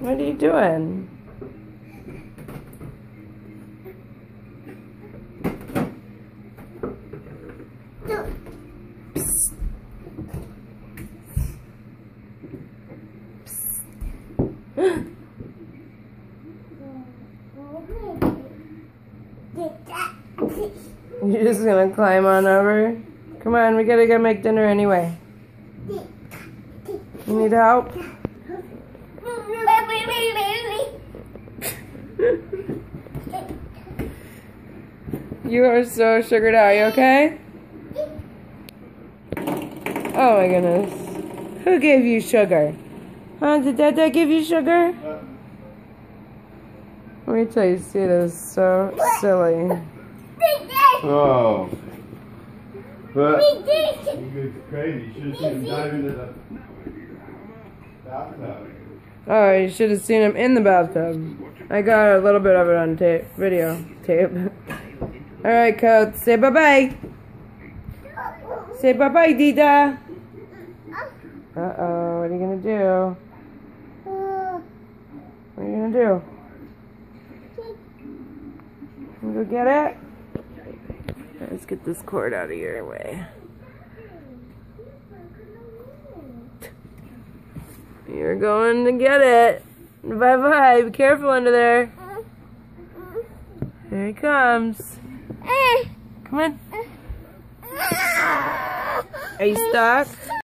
What are you doing? Psst. Psst. You're just gonna climb on over? Come on, we gotta go make dinner anyway. You need help? You are so sugared out. You okay? Oh my goodness. Who gave you sugar? Huh? Did Dada give you sugar? Wait till you see this. So silly. Oh. But you go crazy. You should have seen him dive into the bathtub. Oh, you should have seen him in the bathtub. I got a little bit of it on tape, video tape. All right, Coach. Say bye-bye. Say bye-bye, Dida. Uh-oh, what are you gonna do? What are you gonna do? You go get it? Let's get this cord out of your way. You're going to get it. Bye-bye. Be careful under there. Here he comes. Come on. Are you stuck?